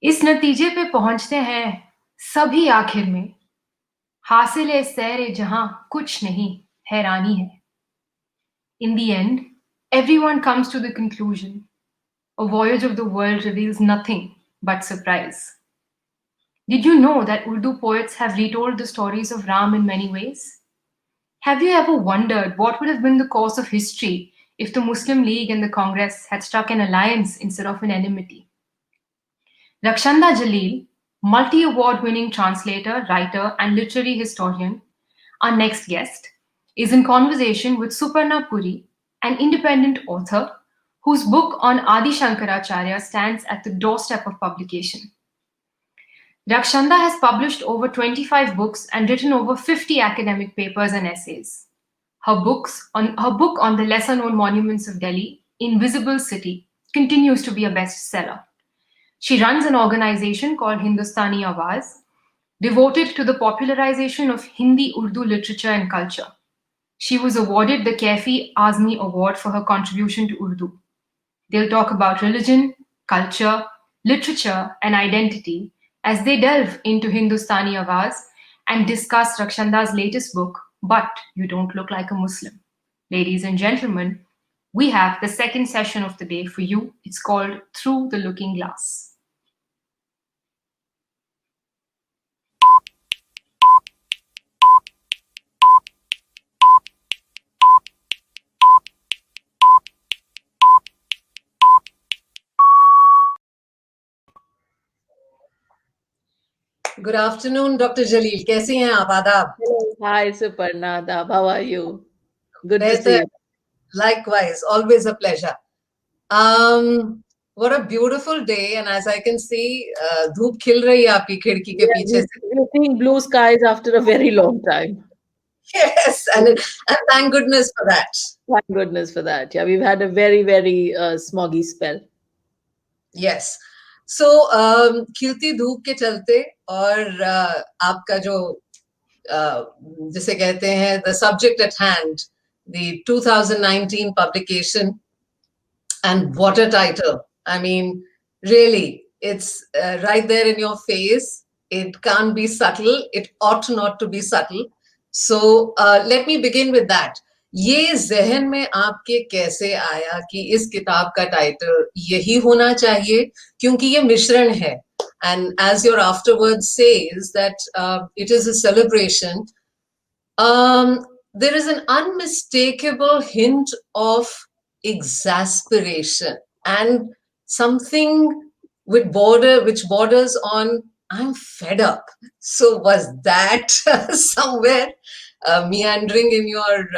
इस नतीजे पे पहुंचते हैं सभी आखिर में, हासिल सैर जहां कुछ नहीं, हैरानी है. In the end, everyone comes to the conclusion a voyage of the world reveals nothing but surprise. Did you know that Urdu poets have retold the stories of Ram in many ways? Have you ever wondered what would have been the course of history if the Muslim League and the Congress had struck an alliance instead of an enmity? Rakshanda Jalil, multi award winning translator, writer, and literary historian, our next guest, is in conversation with Suparna Puri, an independent author whose book on Adi Shankaracharya stands at the doorstep of publication. Rakshanda has published over 25 books and written over 50 academic papers and essays. Her book on the lesser known monuments of Delhi, Invisible City, continues to be a bestseller. She runs an organization called Hindustani Awaz, devoted to the popularization of Hindi Urdu literature and culture. She was awarded the Kefi Azmi Award for her contribution to Urdu. They'll talk about religion, culture, literature, and identity as they delve into Hindustani Awaz and discuss Rakshanda's latest book, But You Don't Look Like a Muslim. Ladies and gentlemen, we have the second session of the day for you. It's called Through the Looking Glass. Good afternoon, Dr. Jalil. कैसे हैं आप? आदाब. Hi, Suparna. Adab. How are you? Good to see you. Likewise, always a pleasure. What a beautiful day, and as I can see, धूप खिल रही है आपकी खिड़की के पीछे से. We're seeing blue skies after a very long time. Yes, and thank goodness for that. Thank goodness for that. Yeah, we've had a very, very smoggy spell. Yes. So, खिलती धूप के चलते और आपका जो जिसे कहते हैं the subject at hand, the 2019 publication, and what a title. I mean, really, it's right there in your face. It can't be subtle. It ought not to be subtle. So let me begin with that. ये जहन में आपके कैसे आया कि इस किताब का टाइटल यही होना चाहिए, क्योंकि ये मिश्रण है. And as your afterwards says that it is a celebration, there is an unmistakable hint of exasperation and something which borders on I'm fed up. So was that somewhere meandering in your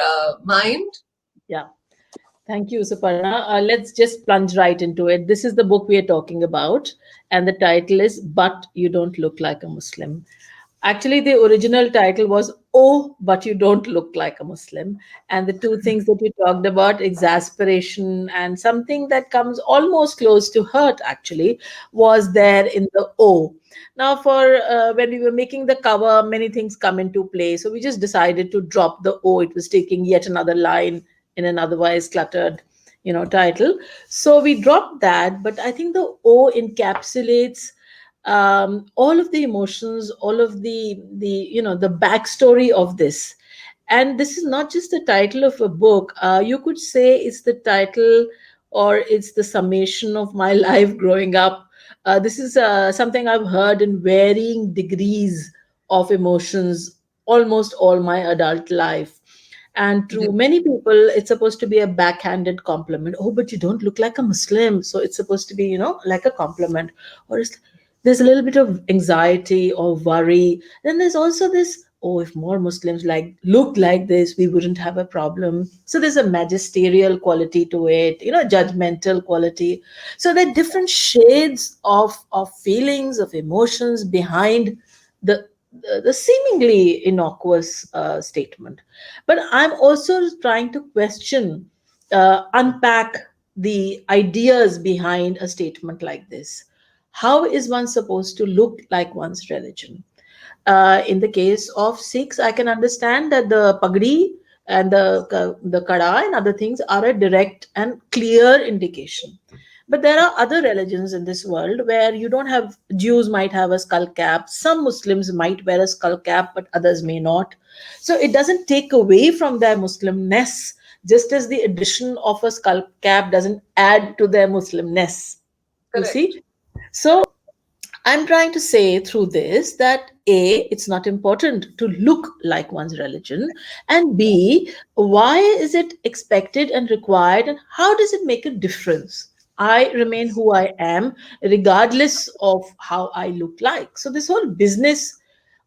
mind? Yeah. Thank you, Suparna. Let's just plunge right into it. This is the book we are talking about, and the title is But You Don't Look Like a Muslim. Actually, the original title was Oh, But You Don't Look Like a Muslim. And the two things that you talked about, exasperation and something that comes almost close to hurt, actually, was there in the Oh. Now, for when we were making the cover, many things come into play. So we just decided to drop the Oh. It was taking yet another line in an otherwise cluttered title. So we dropped that, but I think the O encapsulates all of the emotions, all of the backstory of this. And this is not just the title of a book. You could say it's the title or it's the summation of my life growing up. This is something I've heard in varying degrees of emotions almost all my adult life. And to many people, it's supposed to be a backhanded compliment. Oh, but you don't look like a Muslim. So it's supposed to be, like a compliment. Or there's a little bit of anxiety or worry. Then there's also this, oh, if more Muslims looked like this, we wouldn't have a problem. So there's a magisterial quality to it, judgmental quality. So there are different shades of feelings, of emotions behind the seemingly innocuous statement. But I'm also trying to question, unpack the ideas behind a statement like this. How is one supposed to look like one's religion? In the case of Sikhs, I can understand that the pagdi and the kada and other things are a direct and clear indication. But there are other religions in this world where you don't have, Jews might have a skull cap, some Muslims might wear a skull cap, but others may not. So it doesn't take away from their Muslimness, just as the addition of a skull cap doesn't add to their Muslimness. You Correct. see? So I'm trying to say through this that A, it's not important to look like one's religion, and B, why is it expected and required, and how does it make a difference? I remain who I am, regardless of how I look like. So, this whole business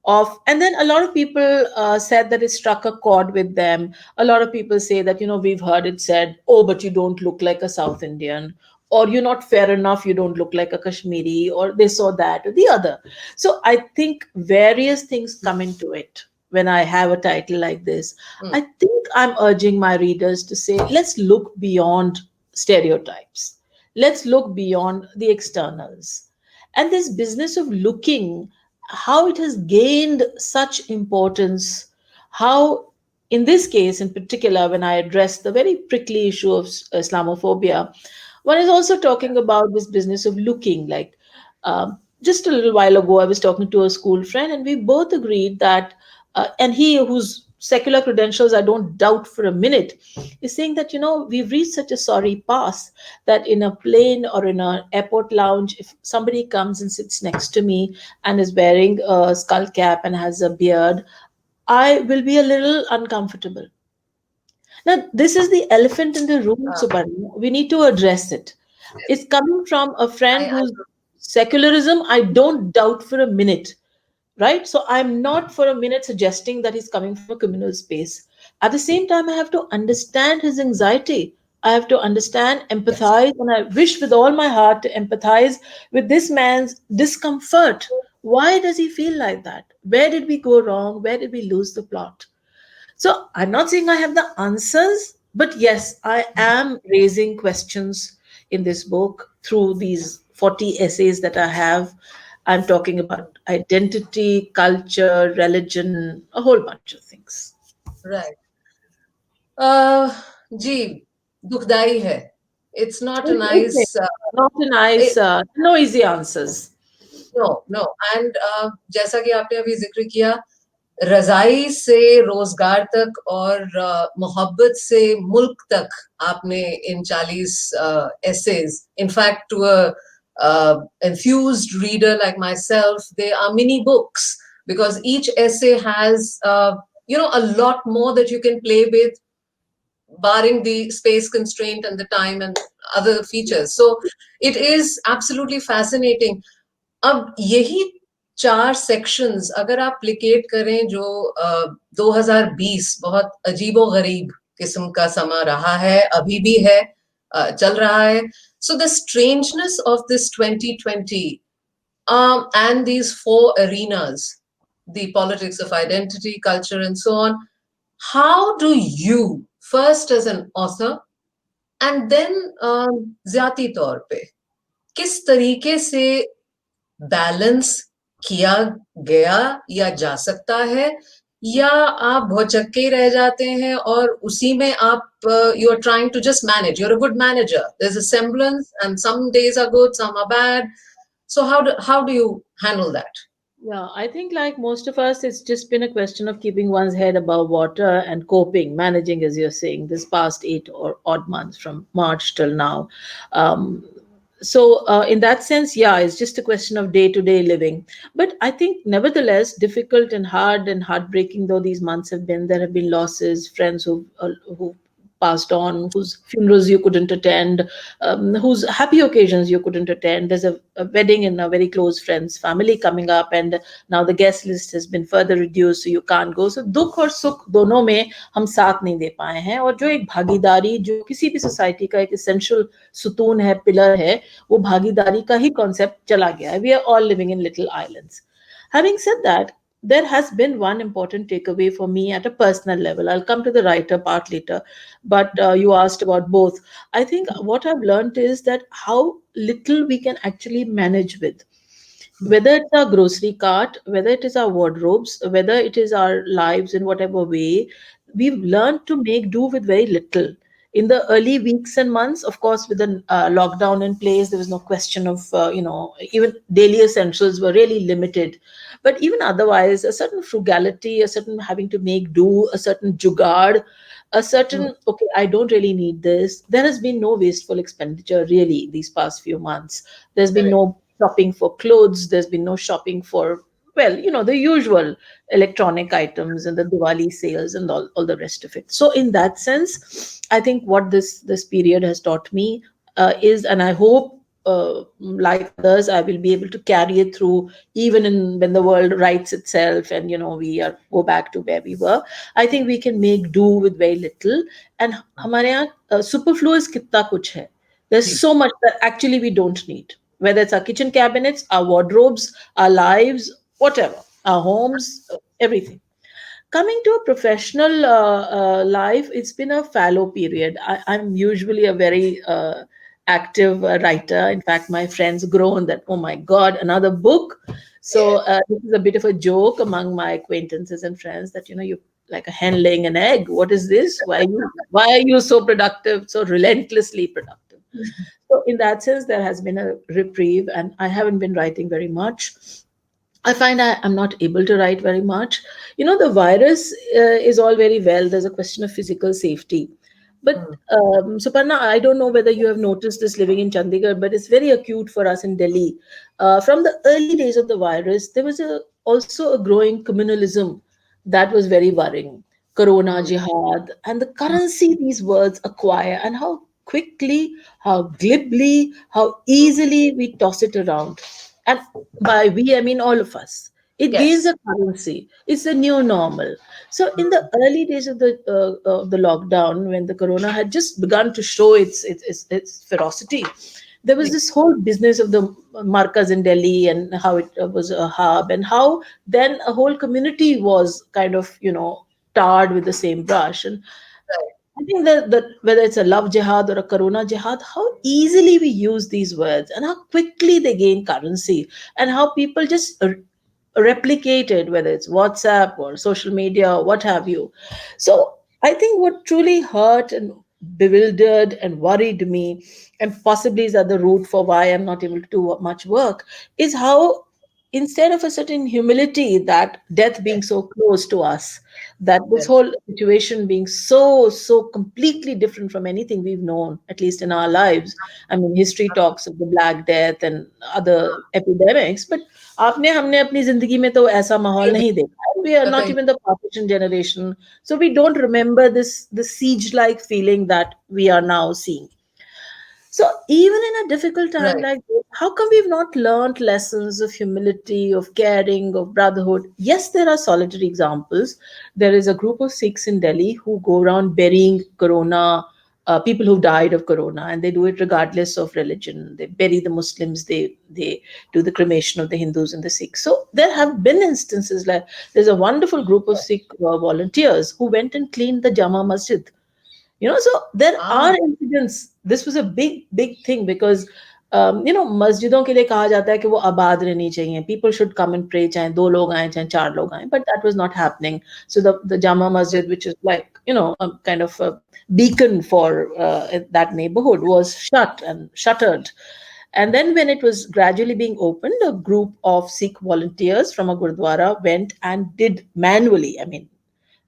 of, and then a lot of people said that it struck a chord with them. A lot of people say that, we've heard it said, oh, but you don't look like a South Indian, or you're not fair enough, you don't look like a Kashmiri, or this or that or the other. So I think various things come into it when I have a title like this. I think I'm urging my readers to say, let's look beyond stereotypes, let's look beyond the externals. And this business of looking, how it has gained such importance, how in this case in particular, when I address the very prickly issue of Islamophobia, one is also talking about this business of looking like, just a little while ago I was talking to a school friend, and we both agreed that and he, whose secular credentials I don't doubt for a minute, is saying that, we've reached such a sorry pass that in a plane or in an airport lounge, if somebody comes and sits next to me and is wearing a skull cap and has a beard, I will be a little uncomfortable. Now, this is the elephant in the room, Suparna. We need to address it. It's coming from a friend I whose secularism I don't doubt for a minute, right? So I'm not for a minute suggesting that he's coming from a communal space. At the same time, I have to understand his anxiety. I have to understand, empathize, and I wish with all my heart to empathize with this man's discomfort. Why does he feel like that? Where did we go wrong? Where did we lose the plot? So I'm not saying I have the answers, but yes, I am raising questions in this book through these 40 essays that I have. I'm talking about identity, culture, religion, a whole bunch of things. Right. जी, दुखदाई है. It's not a nice. Not a nice, no easy answers. No. And जैसा कि आपने अभी जिक्र किया, रजाई से रोजगार तक और मोहब्बत से मुल्क तक आपने इन 40 essays, in fact to a enthused reader like myself, they are mini books because each essay has a lot more that you can play with, barring the space constraint and the time and other features. So it is absolutely fascinating. अब यही 4 sections अगर आप प्लिकेट करें, जो 2020 बहुत अजीबो-गरीब किस्म का समा रहा है, अभी भी है, चल रहा है. So the strangeness of this 2020 and these 4 arenas, the politics of identity, culture, and so on, how do you, first as an author, and then ज़ाती तौर पे, किस तरीके से बैलेंस किया गया या जा सकता है, या आप भौचक्के रह जाते हैं और उसी में आप you are trying to just manage, you are a good manager, there is a semblance and some days are good, some are bad. So how do you handle that? Yeah, I think like most of us, it's just been a question of keeping one's head above water and coping, managing, as you're saying, this past 8 or odd months from March till now. So in that sense, yeah, it's just a question of day-to-day living. But I think nevertheless, difficult and hard and heartbreaking though these months have been, there have been losses, friends who passed on, whose funerals you couldn't attend, whose happy occasions you couldn't attend. There's a wedding in a very close friend's family coming up, and now the guest list has been further reduced, so you can't go. So दुख और सुख दोनों में हम साथ नहीं दे पाए हैं, और जो एक भागीदारी जो किसी भी सोसाइटी का एक essential सुतून है, पिलर है, वो भागीदारी का ही कॉन्सेप्ट चला गया है. We are all living in little islands. Having said that, there has been one important takeaway for me at a personal level. I'll come to the writer part later, but you asked about both. I think what I've learned is that how little we can actually manage with. Whether it's our grocery cart, whether it is our wardrobes, whether it is our lives in whatever way, we've learned to make do with very little. In the early weeks and months, of course, with the lockdown in place, there was no question of, even daily essentials were really limited. But even otherwise, a certain frugality, a certain having to make do, a certain jugaad, a Mm. certain, okay, I don't really need this. There has been no wasteful expenditure really these past few months. There's been Correct. no shopping for clothes. There's been no shopping for, well, the usual electronic items and the Diwali sales and all the rest of it. So in that sense, I think what this period has taught me is, and I hope, like others, I will be able to carry it through even when the world rights itself and we are go back to where we were. I think we can make do with very little. And हमारे यहाँ superfluous कितना कुछ है. There's ji. so much that actually we don't need. Whether it's our kitchen cabinets, our wardrobes, our lives, whatever, our homes, everything. Coming to a professional life, it's been a fallow period. I'm usually a very active writer. In fact, my friends groan that, oh my God, another book. So this is a bit of a joke among my acquaintances and friends that, you like a hen laying an egg. What is this? Why are you so productive, so relentlessly productive? So in that sense, there has been a reprieve, and I haven't been writing very much. I find I'm not able to write very much. The virus is all very well. There's a question of physical safety. But Mm. Suparna, I don't know whether you have noticed this living in Chandigarh, but it's very acute for us in Delhi. From the early days of the virus, there was also a growing communalism that was very worrying. Corona, Mm. jihad, and the currency these words acquire, and how quickly, how glibly, how easily we toss it around. And by we, I mean all of us. It gains Yes. a currency. It's the new normal. So in the Mm. early days of the lockdown, when the corona had just begun to show its ferocity, there was ji. this whole business of the markas in Delhi and how it was a hub, and how then a whole community was kind of tarred with the same brush. And Right. I think that whether it's a love jihad or a corona jihad, how easily we use these words and how quickly they gain currency, and how people just replicate it, whether it's WhatsApp or social media or what have you. So I think what truly hurt and bewildered and worried me, and possibly is at the root for why I'm not able to do much work, is how instead of a certain humility that death being Yes. so close to us, that this Yes. whole situation being so completely different from anything we've known, at least in our lives. I mean, history talks of the Black Death and other epidemics, but आपने हमने अपनी जिंदगी में तो ऐसा माहौल नहीं नहीं देखा. देखा है. We are not कतई. even the partition generation, so we don't remember this siege like feeling that we are now seeing. So even in a difficult time Right. like this, how come we've not learned lessons of humility, of caring, of brotherhood? Yes, there are solitary examples. There is a group of Sikhs in Delhi who go around burying corona, people who died of corona, and they do it regardless of religion. They bury the Muslims, they do the cremation of the Hindus and the Sikhs. So there have been instances like there's a wonderful group of Sikh volunteers who went and cleaned the Jama Masjid. So there Ah. are incidents. This was a big thing because मस्जिदों के लिए कहा जाता है कि वो आबाद रहनी चाहिए. People should come and pray, चाहे 2 लोग आए, चाहे 4 लोग आए, but that was not happening. So the Jama Masjid, which is like a kind of a beacon for that neighborhood, was shut and shuttered. And then when it was gradually being opened, a group of Sikh volunteers from a gurdwara went and did manually. I mean,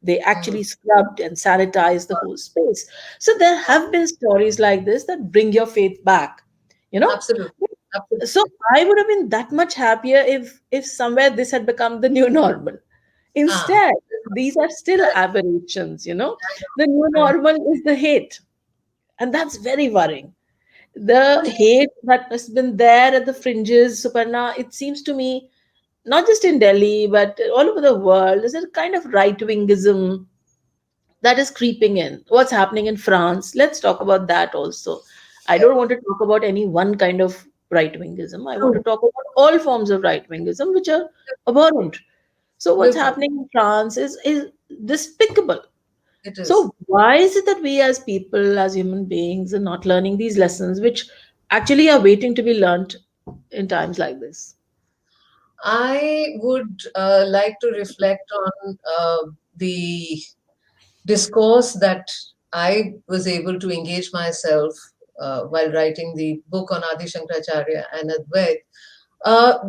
they Mm. actually scrubbed and sanitized the whole space. So there have been stories like this that bring your faith back, you know. Absolutely. So Absolutely. I would have been that much happier if somewhere this had become the new normal. Ah. Instead, these are still Right. aberrations, you know. The new Mm. normal is the hate. And that's very worrying. The hate that has been there at the fringes, Suparna, it seems to me, not just in Delhi, but all over the world, there's a kind of right wingism that is creeping in. What's happening in France? Let's talk about that also. I Yes. don't want to talk about any one kind of right wingism. I want to True. talk about all forms of right wingism, which are abhorrent. So, what's Bilkul. happening in France is despicable. It is. So, why is it that we as people, as human beings, are not learning these lessons, which actually are waiting to be learnt in times like this? I would like to reflect on the discourse that I was able to engage myself while writing the book on Adi Shankaracharya and Advait,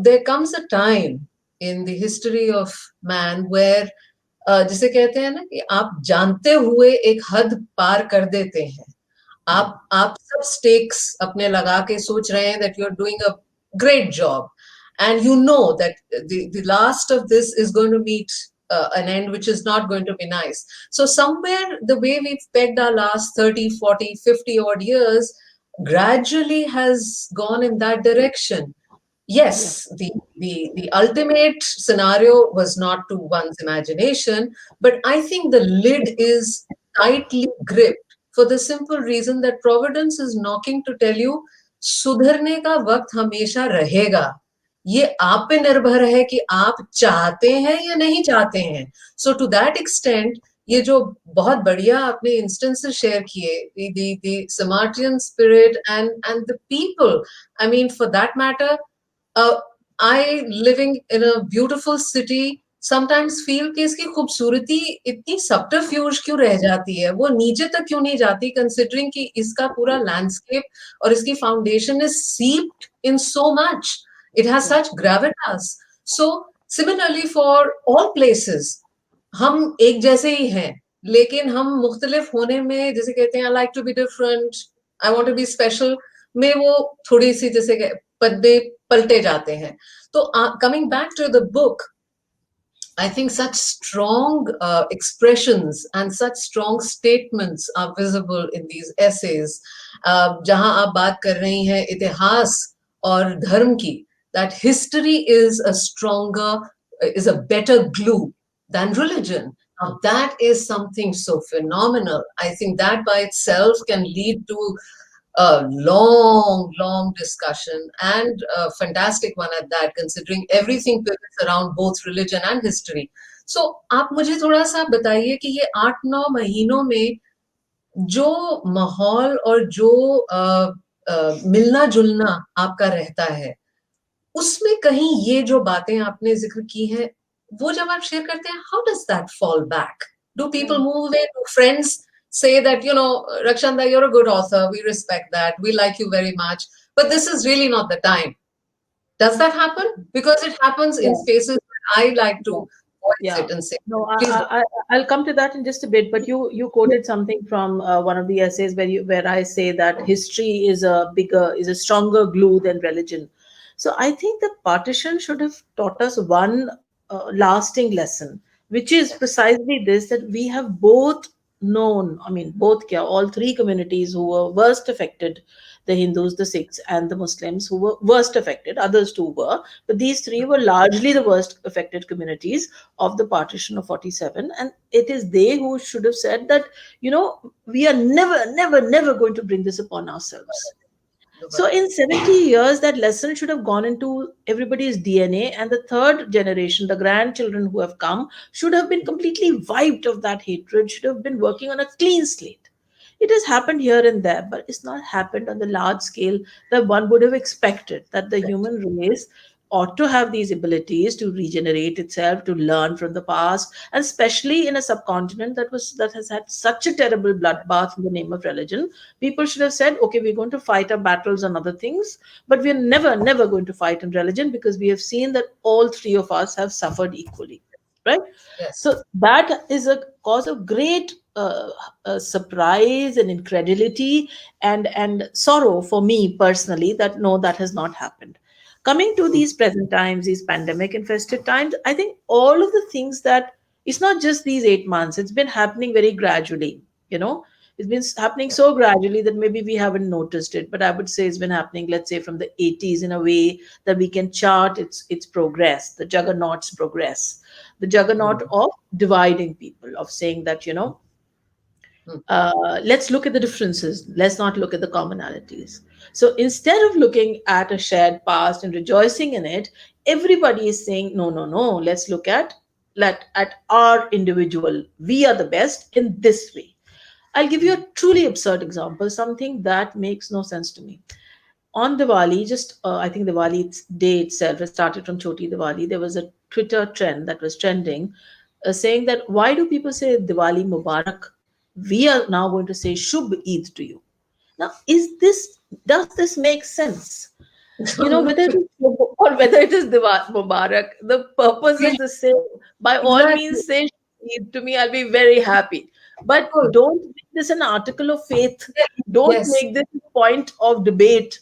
there comes a time in the history of man where जिसे कहते हैं ना कि आप जानते हुए एक हद पार कर देते हैं. आप सब stakes अपने लगा के सोच रहे हैं that you're doing a great job, and you know that the last of this is going to meet an end which is not going to be nice. So somewhere the way we've pegged our last 30, 40, 50 odd years gradually has gone in that direction. Yes, the ultimate scenario was not to one's imagination, but I think the lid is tightly gripped for the simple reason that Providence is knocking to tell you, सुधरने का वक्त हमेशा रहेगा. ये आप पे निर्भर है कि आप चाहते हैं या नहीं चाहते हैं. So to that extent, ये जो बहुत बढ़िया आपने instances share किए, the Samartian spirit and the people, I mean, for that matter, I living in a beautiful city sometimes feel कि इसकी खूबसूरती इतनी subterfuge क्यों रह जाती है, वो नीचे तक क्यों नहीं जाती, considering कि इसका पूरा landscape और इसकी foundation is seeped in so much. It has such gravitas. So similarly for all places, हम एक जैसे ही हैं, लेकिन हम मुख्तलिफ होने में, जैसे कहते हैं I like to be different, I want to be special, में वो थोड़ी सी जैसे पद्दे पलटे जाते हैं. तो coming back to the book, I think such strong expressions and such strong statements are visible in these essays. जहां आप बात कर रही हैं इतिहास और धर्म की, that history is a better glue than religion. Now that is something so phenomenal. I think that by itself can lead to a long discussion, and a fantastic one at that, considering everything pivots around both religion and history. So, आप मुझे थोड़ा सा बताइए कि ये 8-9 महीनों में जो माहौल और जो मिलना जुलना आपका रहता है, उसमें कहीं ये जो बातें आपने जिक्र की हैं, वो जब आप शेयर करते हैं, how does that fall back? Do people move away? Do friends say that, you know, Rakshanda, you're a good author, we respect that, we like you very much, but this is really not the time? Does that happen? Because it happens in spaces where I like to voice it and say, No, please I'll come to that in just a bit. But you quoted something from one of the essays where I say that history is a stronger glue than religion. So I think the partition should have taught us one lasting lesson, which is precisely this: that we have both known, I mean, both all three communities who were worst affected, the Hindus, the Sikhs, and the Muslims who were worst affected. Others too were, but these three were largely the worst affected communities of the partition of 47. And it is they who should have said that, we are never going to bring this upon ourselves. So in 70 years, that lesson should have gone into everybody's DNA, and the third generation, the grandchildren who have come, should have been completely wiped of that hatred, should have been working on a clean slate. It has happened here and there, but it's not happened on the large scale that one would have expected, that the human race ought to have these abilities to regenerate itself, to learn from the past, and especially in a subcontinent that has had such a terrible bloodbath in the name of religion. People should have said, okay, we're going to fight our battles on other things, but we're never going to fight in religion, because we have seen that all three of us have suffered equally, right? Yes. So that is a cause of great surprise and incredulity and sorrow for me personally, that no, that has not happened. Coming to these present times, these pandemic infested times, I think all of the things that, it's not just these 8 months, it's been happening very gradually, it's been happening so gradually that maybe we haven't noticed it, but I would say it's been happening, let's say, from the 80s, in a way that we can chart its progress, the juggernaut's progress, the juggernaut of dividing people, of saying that, let's look at the differences, let's not look at the commonalities. So instead of looking at a shared past and rejoicing in it, everybody is saying, no, let's look at our individual, we are the best in this way. I'll give you a truly absurd example, something that makes no sense to me. On Diwali, I think Diwali day itself, it started from Choti Diwali, there was a Twitter trend that was trending, saying that, why do people say Diwali Mubarak we are now going to say Shubh Eid to you. Now, does this make sense? Whether it is Shubh or whether it is Mubarak, the purpose is the same. By all Exactly. means, say Eid to me, I'll be very happy. But Cool. don't make this an article of faith. Don't Yes. make this a point of debate.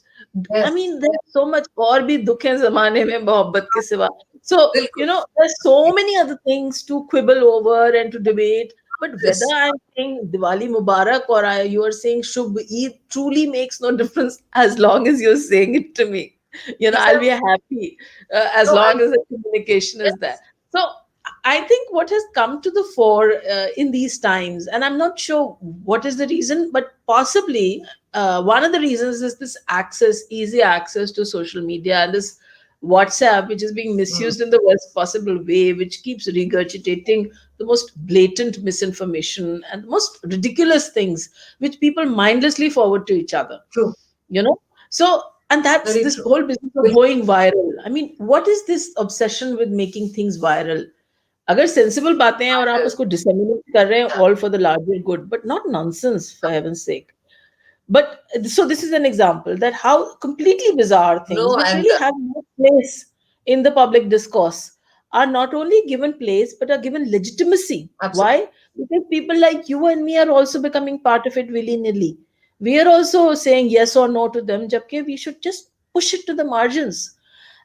I Yes. mean, there's so much और भी दुख है ज़माने में मोहब्बत के सिवा. So, बिल्कुल. there's so many other things to quibble over and to debate. But whether Yes. I'm saying Diwali Mubarak or you are saying Shubh Eid truly makes no difference as long as you're saying it to me. I'll be happy as So long as the communication is there. So I think what has come to the fore in these times, and I'm not sure what is the reason, but possibly one of the reasons is this easy access to social media, and this WhatsApp, which is being misused in the worst possible way, which keeps regurgitating the most blatant misinformation and the most ridiculous things, which people mindlessly forward to each other. true. So, and that's Very this true. whole business of going viral. I mean, what is this obsession with making things viral? अगर sensible बातें हैं और आप उसको disseminate कर रहे हैं all for the larger good, but not nonsense, for heaven's sake. But so this is an example that how completely bizarre things, No, which and really have no place in the public discourse, are not only given place but are given legitimacy. absolutely. Why? Because people like you and me are also becoming part of it willy-nilly. We are also saying yes or no to them, jabki we should just push it to the margins.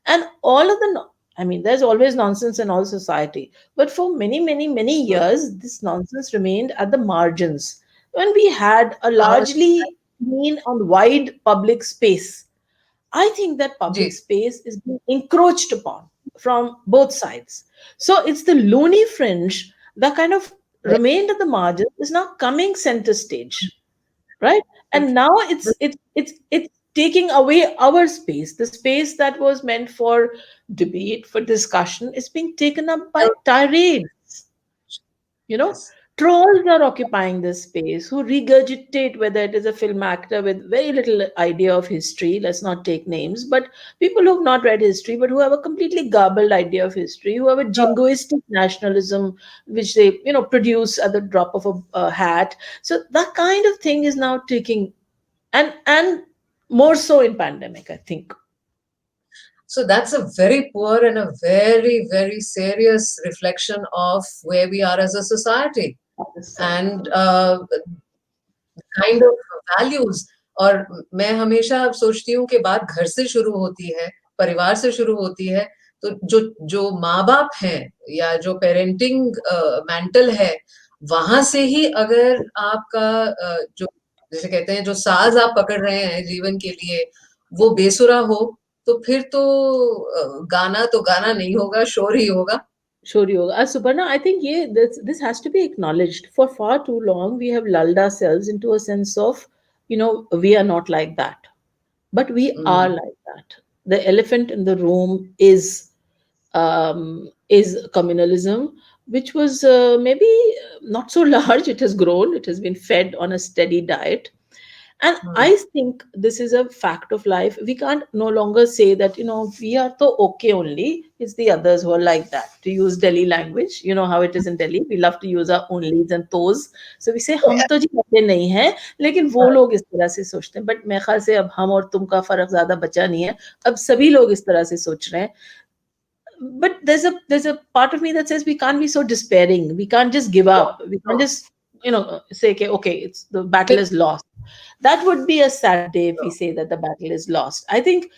And all of the I mean, there's always nonsense in all society, but for many, many, many years, this nonsense remained at the margins. When we had a Our largely clean and wide public space, I think that public ji. space is being encroached upon from both sides. So it's the loony fringe that kind of remained at the margin is now coming center stage, right? And now it's taking away our space. The space that was meant for debate, for discussion, is being taken up by tirades. you know Yes. Trolls are occupying this space who regurgitate, whether it is a film actor with very little idea of history, let's not take names, but people who have not read history but who have a completely garbled idea of history, who have a jingoistic nationalism which they produce at the drop of a hat. So that kind of thing is now taking, and more so in pandemic, I think. So that's a very poor and a very, very serious reflection of where we are as a society and kind of values. और मैं हमेशा सोचती हूँ कि बात घर से शुरू होती है, परिवार से शुरू होती है, तो जो माँ बाप हैं या जो पेरेंटिंग मेंटल है, वहां से ही अगर आपका जो जैसे कहते हैं जो साज आप पकड़ रहे हैं जीवन के लिए वो बेसुरा हो, तो फिर तो गाना तो गाना नहीं होगा, शोर ही होगा. Sure, yoga. Suparna, I think this has to be acknowledged. For far too long, we have lulled ourselves into a sense of, we are not like that, but we are like that. The elephant in the room is communalism, which was maybe not so large. It has grown. It has been fed on a steady diet. And I think this is a fact of life. We can't no longer say that, we are so okay only. It's the others who are like that. To use Delhi language, you know how it is in Delhi. We love to use our onlys and those. So we say, हम तो जी ऐसे नहीं हैं, लेकिन वो लोग इस तरह से सोचते हैं. But मेरे ख्याल से अब हम और तुम का फर्क ज़्यादा बचा नहीं है. अब सभी लोग इस तरह से सोच रहे हैं. But there's a part of me that says we can't be so despairing. We can't just give up. We can't just say okay, it's the battle is lost. That would be a sad day if we say that the battle is lost. I think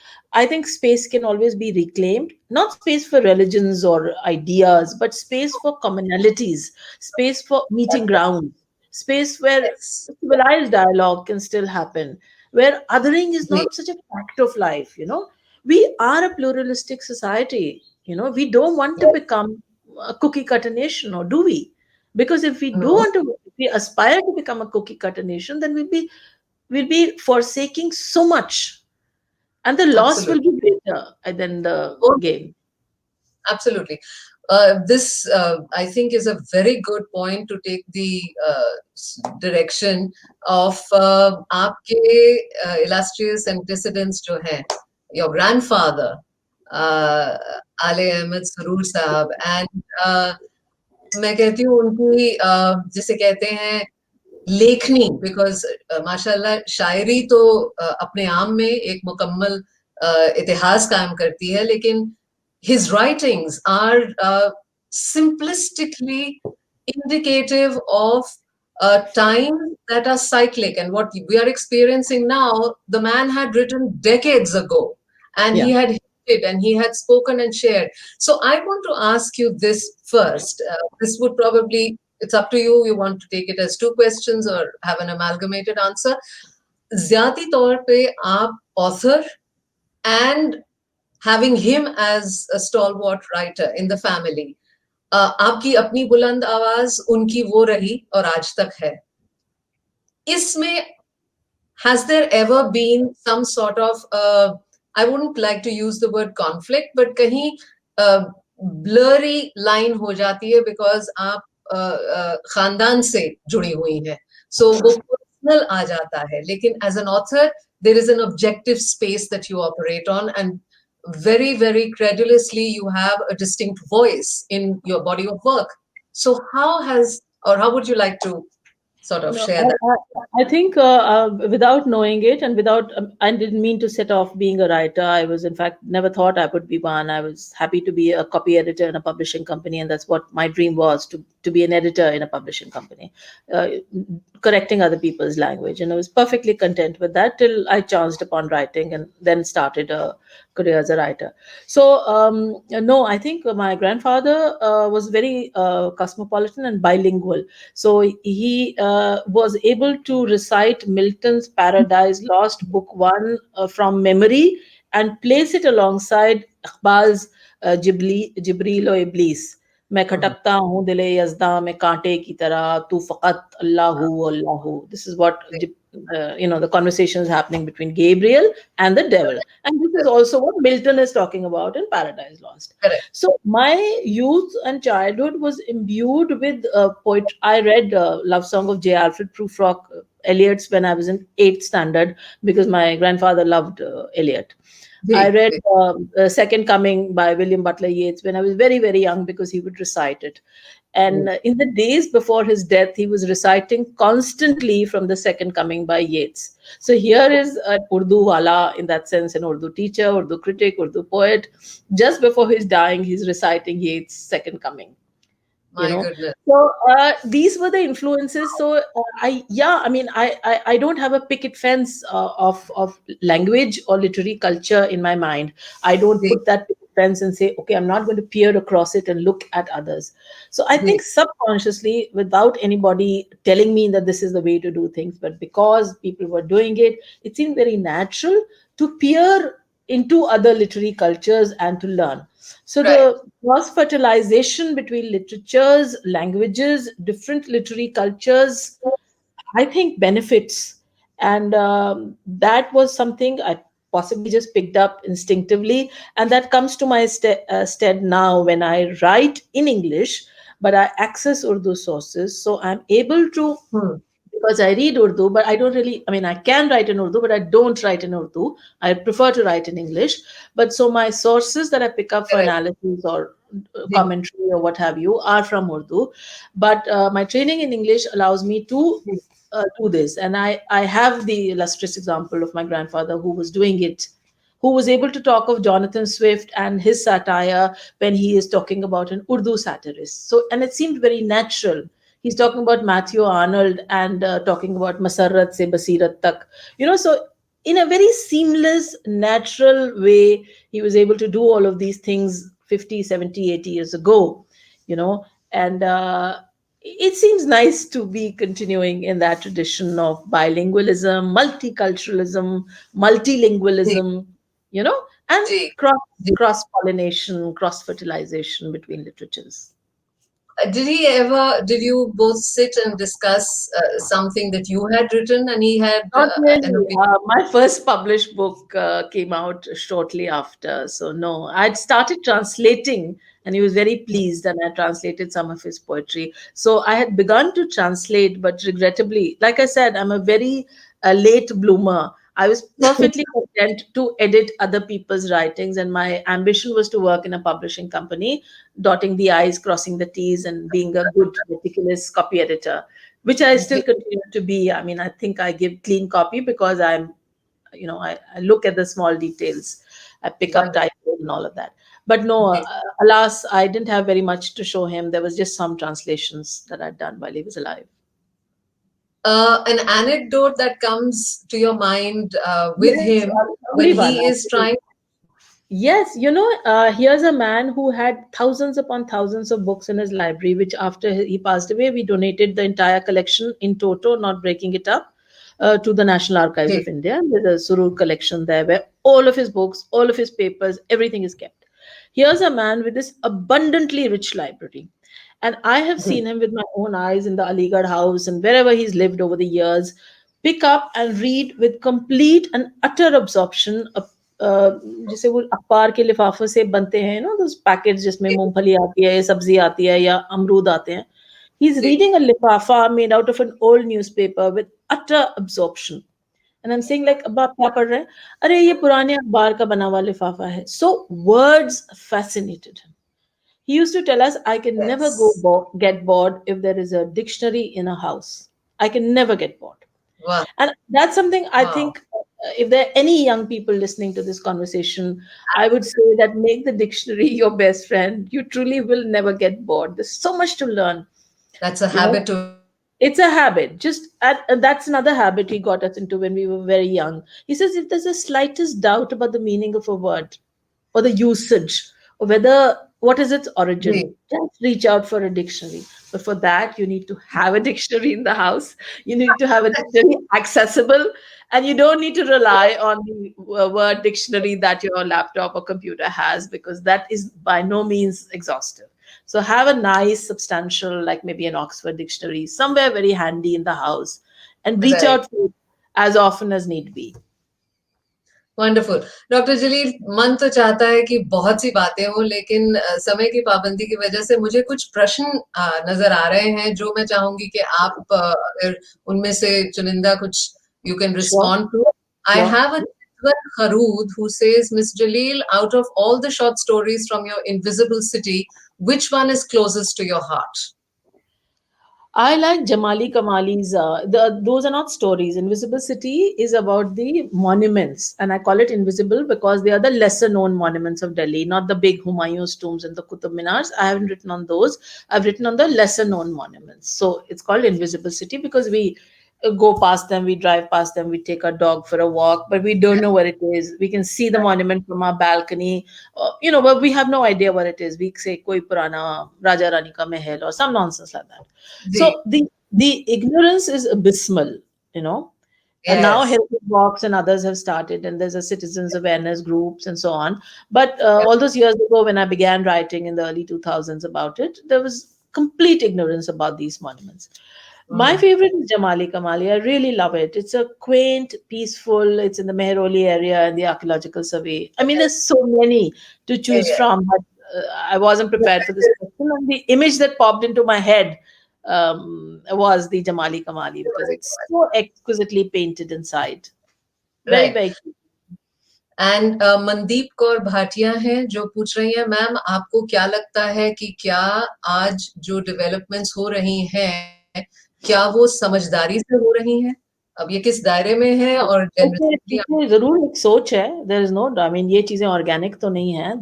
space can always be reclaimed, not space for religions or ideas, but space for commonalities, space for meeting ground, space where Yes. civilized dialogue can still happen, where othering is not such a fact of life. We are a pluralistic society. We don't want to become a cookie cutter nation, or do we? Because if we do No, want to, if we aspire to become a cookie cutter nation, then we'll be forsaking so much, and the loss will absolutely. be greater than the Oh, gain. absolutely. This, I think, is a very good point to take the direction of आपके illustrious antecedents जो हैं, your grandfather, आले अहमद सरूर साहब, and मैं कहती हूँ उनकी जिसे कहते हैं लेखनी, बिकॉज माशाल्लाह शायरी तो अपने आप में एक मुकम्मल इतिहास कायम करती है, लेकिन his writings are simplistically indicative of times that are cyclic, and what we are experiencing now, the man had written decades ago, and he Yeah. had hinted and he had spoken and shared. So I want to ask you this first. This would probably, it's up to you. You want to take it as two questions or have an amalgamated answer. ज़्यादी तौर पे आप author and having him as a stalwart writer in the family, आपकी अपनी बुलंद आवाज उनकी वो रही और आज तक है. इसमें has there ever been some sort of I wouldn't like to use the word conflict, but kahin blurry line ho jati hai because aap khandan se judi hui hai, so wo personal aa jata hai, lekin as an author there is an objective space that you operate on, and very, very credulously you have a distinct voice in your body of work. So how has, or how would you like to sort of No, share that? I think without knowing it and without, I didn't mean to set off being a writer. I was, in fact, never thought I would be one. I was happy to be a copy editor in a publishing company, and that's what my dream was, to be an editor in a publishing company, uh, correcting other people's language. And I was perfectly content with that till I chanced upon writing and then started a career as a writer. So, no, I think my grandfather was very cosmopolitan and bilingual. So he was able to recite Milton's Paradise Lost, Book One, from memory and place it alongside Iqbal's Jibreel o Iblis. मैं खटकता हूँ दिले यज़दा में कांटे की तरह तू फ़क़त Allahu Allahu. This is what the conversation is happening between Gabriel and the devil, and this is also what Milton is talking about in Paradise Lost. Correct. So my youth and childhood was imbued with poetry. I read Love Song of J. Alfred Prufrock Eliot's when I was in 8th standard because my grandfather loved Eliot. I read Second Coming by William Butler Yeats when I was very, very young because he would recite it. And in the days before his death, he was reciting constantly from the Second Coming by Yeats. So here is an Urdu wala, in that sense, an Urdu teacher, Urdu critic, Urdu poet. Just before his dying, he's reciting Yeats' Second Coming. My goodness. So these were the influences. So I don't have a picket fence of language or literary culture in my mind. I don't put that picket fence and say, okay, I'm not going to peer across it and look at others. So I think subconsciously, without anybody telling me that this is the way to do things, but because people were doing it, it seemed very natural to peer into other literary cultures and to learn. So the cross fertilization between literatures, languages, different literary cultures, I think benefits. And that was something I possibly just picked up instinctively. And that comes to my stead now when I write in English, but I access Urdu sources. So I'm able to, because I read Urdu, but I don't really, I can write in Urdu, but I don't write in Urdu. I prefer to write in English. But so my sources that I pick up for analysis or commentary or what have you are from Urdu. But my training in English allows me to do this. And I have the illustrious example of my grandfather who was doing it, who was able to talk of Jonathan Swift and his satire when he is talking about an Urdu satirist. So, and it seemed very natural. He's talking about Matthew Arnold and talking about Masarrat se Basirat tak. So in a very seamless, natural way, he was able to do all of these things 50, 70, 80 years ago, and it seems nice to be continuing in that tradition of bilingualism, multiculturalism, multilingualism, and cross-pollination, cross-fertilization between literatures. Did you both sit and discuss something that you had written and he had? Not really. My first published book came out shortly after. So no, I'd started translating and he was very pleased and I translated some of his poetry. So I had begun to translate, but regrettably, like I said, I'm a very late bloomer. I was perfectly content to edit other people's writings, and my ambition was to work in a publishing company, dotting the I's, crossing the T's, and being a good, meticulous copy editor. which I still continue to be. I mean, I think I give clean copy because I'm, I look at the small details. I pick up Wonderful. titles and all of that. But no, ji. alas, I didn't have very much to show him. There was just some translations that I'd done while he was alive. An anecdote that comes to your mind with Yes, him when everyone, he is actually. trying. Yes, here's a man who had thousands upon thousands of books in his library, which after he passed away, we donated the entire collection in toto, not breaking it up, to the National Archives ji. of India. And there's a Surur collection there where all of his books, all of his papers, everything is kept. Here's a man with this abundantly rich library. And I have ji. seen him with my own eyes in the Aligarh house and wherever he's lived over the years, pick up and read with complete and utter absorption जैसे वो अखबार के लिफाफों से बनते हैं ना those packets जिसमें मूंगफली आती है या सब्जी आती है या अमरूद आते हैं. He's ji. reading a lifafa made out of an old newspaper with utter absorption. And I'm saying like अब्बा आप क्या पढ़ रहे हैं? अरे ये पुराने अखबार का बना हुआ लिफाफा है. So words fascinated him. He used to tell us, I can never Yes. get bored if there is a dictionary in a house. I can never get bored. Wow. And that's something I Wow. think if there are any young people listening to this conversation, I would say that make the dictionary your best friend. You truly will never get bored. There's so much to learn. That's a You know, habit to. it's a habit. That's another habit he got us into when we were very young. He says if there's the slightest doubt about the meaning of a word or the usage or whether what is its origin, जी. just reach out for a dictionary. But for that, you need to have a dictionary in the house. You need to have a dictionary accessible, and you don't need to rely on the word dictionary that your laptop or computer has because that is by no means exhaustive. So have a nice, substantial, like maybe an Oxford dictionary, somewhere very handy in the house, and reach Right. out for it as often as need be. Wonderful. Doctor Jalil, मन तो चाहता है कि बहुत सी बातें हो, लेकिन समय की पाबंदी की वजह से मुझे कुछ प्रश्न नजर आ रहे हैं जो मैं चाहूंगी कि आप अगर उनमें से चुनिंदा कुछ you can respond to. I have a Kharood who says, Miss Jaleel, out of all the short stories from your Invisible City, which one is closest to your heart? I like Jamali Kamali's. Those are not stories. Invisible City is about the monuments, and I call it invisible because they are the lesser known monuments of Delhi, not the big Humayun's tombs and the Qutub Minars. I haven't written on those. I've written on the lesser known monuments. So it's called Invisible City because we go past them, we drive past them, we take our dog for a walk, but we don't know where it is. We can see the monument from our balcony, but we have no idea what it is. We say koi purana Raja Rani ka mahal or some nonsense like that. So the ignorance is abysmal, And now Yes. Heritage Walks and others have started, and there's a citizens awareness groups and so on. But all those years ago, when I began writing in the early 2000s about it, there was complete ignorance about these monuments. My favorite is Jamali Kamali. I really love it. It's a quaint, peaceful. It's in the Mehroli area and the archaeological survey. I mean, there's so many to choose from, but I wasn't prepared for this question. And the image that popped into my head was the Jamali Kamali because it's so exquisitely painted inside. Very, Right. very cute. And Mandeep Kaur Bhatia हैं जो पूछ रही हैं, ma'am आपको क्या लगता है कि क्या आज जो डेवलपमेंट्स हो रही हैं क्या वो समझदारी से हो रही हैं? अब ये किस दायरे में है और जनरली जरूर एक सोच है. There is no, I mean ये चीजें ऑर्गेनिक तो नहीं है.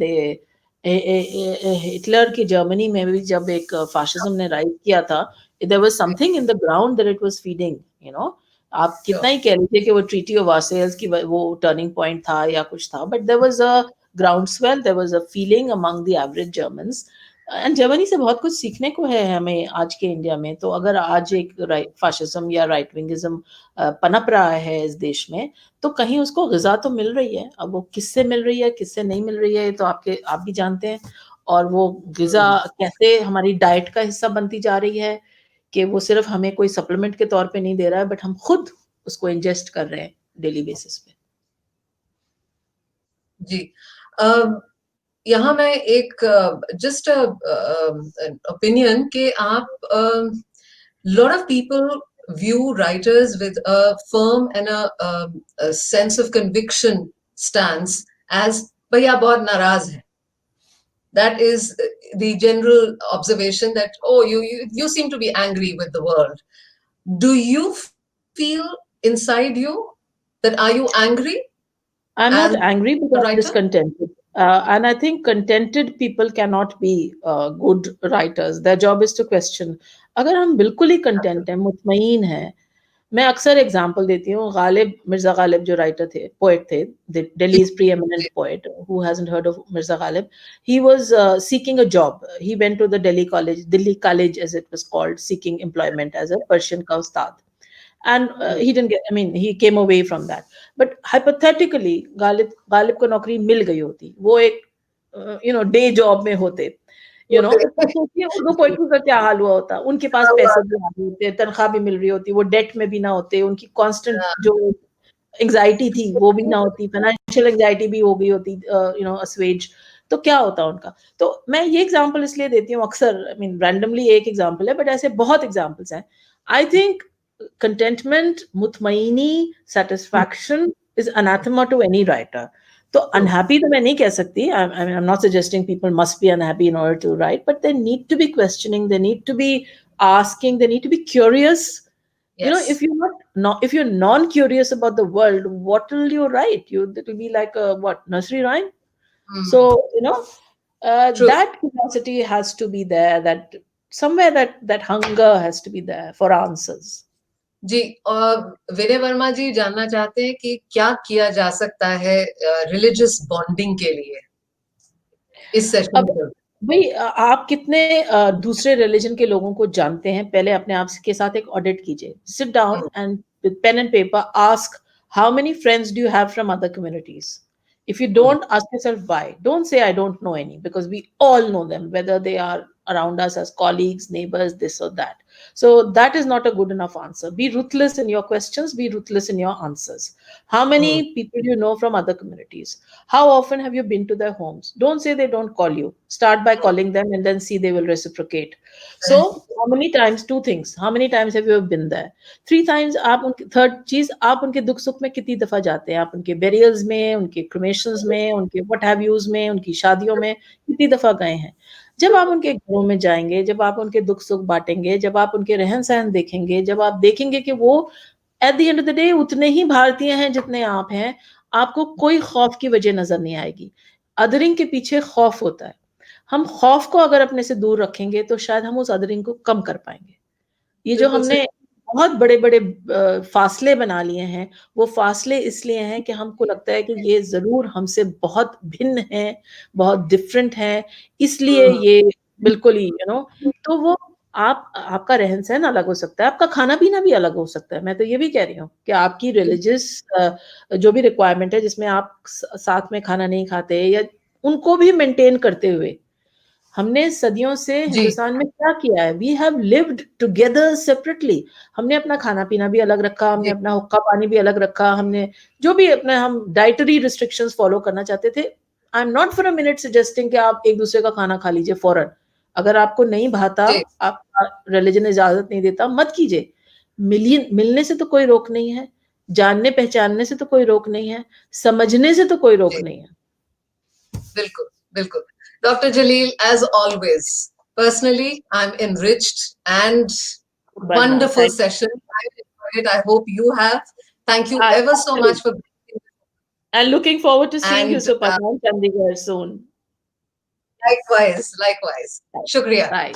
हिटलर की जर्मनी में भी जब एक फाशिज्म ने राइज किया था, there was something in the ground that it was feeding. आप कितना ही कह लीजिए कि वो ट्रीटी ऑफ वर्सेल्स की वो टर्निंग पॉइंट था या कुछ था, but there was a groundswell, there was a feeling among the average Germans. And Germany से बहुत कुछ सीखने को है हमें आज के इंडिया में. तो अगर आज एक फाशिज्म या राइट विंगिज्म पनप रहा है इस देश में, तो कहीं उसको ग़िज़ा तो मिल रही है. अब वो किससे मिल रही है, किससे नहीं मिल रही है, तो आप भी जानते हैं. और वो ग़िज़ा कैसे हमारी डाइट का हिस्सा बनती जा रही है कि वो सिर्फ हमें कोई सप्लीमेंट के तौर पे नहीं दे रहा है, बट हम खुद उसको इंजेस्ट कर रहे हैं डेली बेसिस पे. जी. यहाँ मैं एक जस्ट ओपिनियन कि आप lot of people view writers with a firm and a sense of conviction stance as भैया बहुत नाराज है. That is the general observation that, oh, you seem to be angry with the world. do you feel inside you that are you angry I'm not as angry, a but I'm writer? discontented. And I think contented people cannot be good writers. Their job is to question. अगर हम बिल्कुल ही content हैं, मुतमईन हैं, मैं अक्सर example देती हूँ. गालिब, मिर्जा गालिब जो राइटर थे, पोएट थे, Delhi's preeminent poet. Who hasn't heard of Mirza Ghalib? He was seeking a job. He went to the Delhi College as it was called, seeking employment as a Persian ka ustad. And he didn't get, I mean, he came away from that. But hypothetically, Ghalib को नौकरी मिल गई होती, वो एक day job में होते, तो सोचिए उर्दू पोइट्री का क्या हाल हुआ होता. उनके पास पैसे भी आ रहे होते, तनख्वाह भी मिल रही होती, वो डेट में भी ना होते, उनकी कांस्टेंट जो एंग्जाइटी थी वो भी ना होती, फाइनेंशियल एंग्जाइटी भी हो गई होती, असवेज. तो क्या होता उनका. तो मैं ये एग्जांपल इसलिए देती हूँ अक्सर, आई मीन रैंडमली एक एग्जांपल है, बट ऐसे बहुत एग्जांपल्स हैं. I think contentment, mutmaini, satisfaction is anathema to any writer. तो unhappy तो मैं नहीं कह सकती. I'm not suggesting people must be unhappy in order to write, but they need to be questioning, they need to be asking, they need to be curious. Yes. If if you're non-curious about the world, what will you write? It will be like a nursery rhyme. So True. that curiosity has to be there. That somewhere that hunger has to be there for answers. जी, और विनय वर्मा जी जानना चाहते हैं कि क्या किया जा सकता है रिलीजियस बॉन्डिंग के लिए इस सेशन में. भाई, आप कितने दूसरे रिलीजन के लोगों को जानते हैं? पहले अपने आप के साथ एक ऑडिट कीजिए. Sit down and with pen and paper ask how many friends do you have from other communities. If you don't, ask yourself why. Don't say I don't know any, because we all know them, whether they are around us as colleagues, neighbors, this or that. So that is not a good enough answer. Be ruthless in your questions, be ruthless in your answers. How many people do you know from other communities? How often have you been to their homes? Don't say they don't call you. Start by calling them and then see they will reciprocate. So how many times? Two things. How many times have you been there? 3 times. Third चीज, आप उनके दुख सुख में कितनी दफा जाते हैं? आप उनके burials में, उनके cremations में, उनके what have yous में, उनकी शादियों में कितनी दफा गए हैं? जब आप उनके घरों में जाएंगे, जब आप उनके दुख सुख बांटेंगे, जब आप उनके रहन सहन देखेंगे, जब आप देखेंगे कि वो at the end of the day उतने ही भारतीय हैं जितने आप हैं, आपको कोई खौफ की वजह नजर नहीं आएगी. अदरिंग के पीछे खौफ होता है. हम खौफ को अगर अपने से दूर रखेंगे तो शायद हम उस अदरिंग को कम कर पाएंगे. ये जो हमने बहुत बड़े बड़े फासले बना लिए हैं, वो फासले इसलिए हैं कि हमको लगता है कि ये जरूर हमसे बहुत भिन्न है, बहुत डिफरेंट है, इसलिए ये बिल्कुल ही तो वो आपका रहन सहन अलग हो सकता है, आपका खाना पीना भी अलग हो सकता है. मैं तो ये भी कह रही हूँ कि आपकी रिलीजियस जो भी रिक्वायरमेंट है, जिसमें आप साथ में खाना नहीं खाते, या उनको भी मेंटेन करते हुए, हमने सदियों से हिंदुस्तान में क्या किया है? We have lived together separately. हमने अपना खाना पीना भी अलग रखा, हमने अपना हुक्का पानी भी अलग रखा, हमने जो भी अपना हम डाइटरी रिस्ट्रिक्शंस फॉलो करना चाहते थे. I am not for a minute suggesting कि आप एक दूसरे का खाना खा लीजिए फौरन. अगर आपको नहीं भाता, आपका रिलीजन इजाजत नहीं देता, मत कीजिए. मिलने से तो कोई रोक नहीं है, जानने पहचानने से तो कोई रोक नहीं है, समझने से तो कोई रोक नहीं है. बिल्कुल बिल्कुल. Dr. Jaleel, as always, personally, I'm enriched and wonderful session. I enjoyed it. I hope you have. Thank you ever so much for being here. And looking forward to seeing you, Suparna, in Chandigarh soon. Likewise, likewise. Shukriya. Bye.